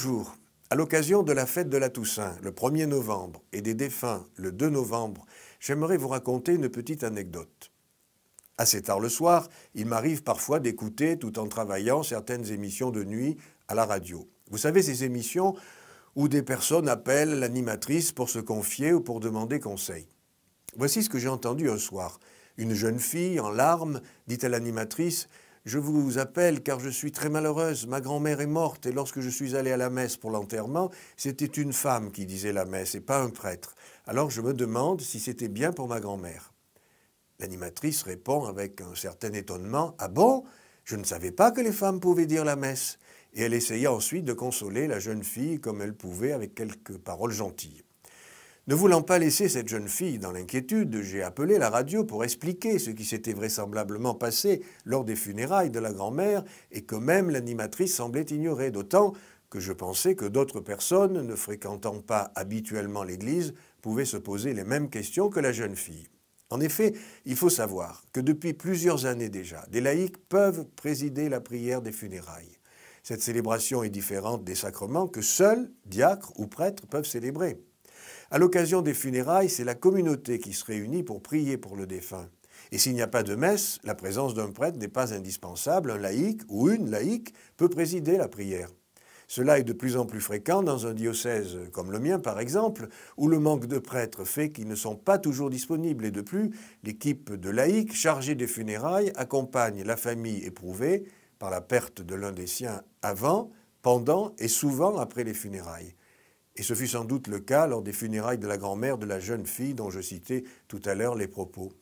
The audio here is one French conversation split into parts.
Bonjour. À l'occasion de la fête de la Toussaint, le 1er novembre, et des défunts, le 2 novembre, j'aimerais vous raconter une petite anecdote. Assez tard le soir, il m'arrive parfois d'écouter, tout en travaillant, certaines émissions de nuit à la radio. Vous savez, ces émissions où des personnes appellent l'animatrice pour se confier ou pour demander conseil. Voici ce que j'ai entendu un soir. Une jeune fille, en larmes, dit à l'animatrice « Je vous appelle car je suis très malheureuse. Ma grand-mère est morte et lorsque je suis allée à la messe pour l'enterrement, c'était une femme qui disait la messe et pas un prêtre. Alors je me demande si c'était bien pour ma grand-mère. » L'animatrice répond avec un certain étonnement « Ah bon? Je ne savais pas que les femmes pouvaient dire la messe. » Et elle essaya ensuite de consoler la jeune fille comme elle pouvait avec quelques paroles gentilles. Ne voulant pas laisser cette jeune fille dans l'inquiétude, j'ai appelé la radio pour expliquer ce qui s'était vraisemblablement passé lors des funérailles de la grand-mère et que même l'animatrice semblait ignorer, d'autant que je pensais que d'autres personnes, ne fréquentant pas habituellement l'église, pouvaient se poser les mêmes questions que la jeune fille. En effet, il faut savoir que depuis plusieurs années déjà, des laïcs peuvent présider la prière des funérailles. Cette célébration est différente des sacrements que seuls diacres ou prêtres peuvent célébrer. À l'occasion des funérailles, c'est la communauté qui se réunit pour prier pour le défunt. Et s'il n'y a pas de messe, la présence d'un prêtre n'est pas indispensable. Un laïc ou une laïque peut présider la prière. Cela est de plus en plus fréquent dans un diocèse comme le mien, par exemple, où le manque de prêtres fait qu'ils ne sont pas toujours disponibles. Et de plus, l'équipe de laïcs chargée des funérailles accompagne la famille éprouvée par la perte de l'un des siens avant, pendant et souvent après les funérailles. Et ce fut sans doute le cas lors des funérailles de la grand-mère de la jeune fille dont je citais tout à l'heure les propos.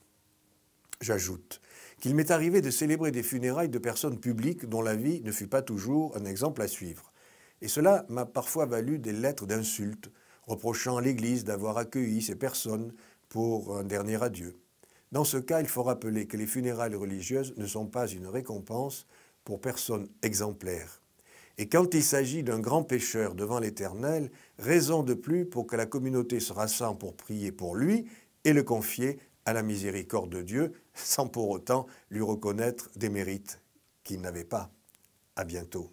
J'ajoute qu'il m'est arrivé de célébrer des funérailles de personnes publiques dont la vie ne fut pas toujours un exemple à suivre. Et cela m'a parfois valu des lettres d'insultes, reprochant à l'Église d'avoir accueilli ces personnes pour un dernier adieu. Dans ce cas, il faut rappeler que les funérailles religieuses ne sont pas une récompense pour personnes exemplaires. Et quand il s'agit d'un grand pécheur devant l'Éternel, raison de plus pour que la communauté se rassemble pour prier pour lui et le confier à la miséricorde de Dieu, sans pour autant lui reconnaître des mérites qu'il n'avait pas. À bientôt.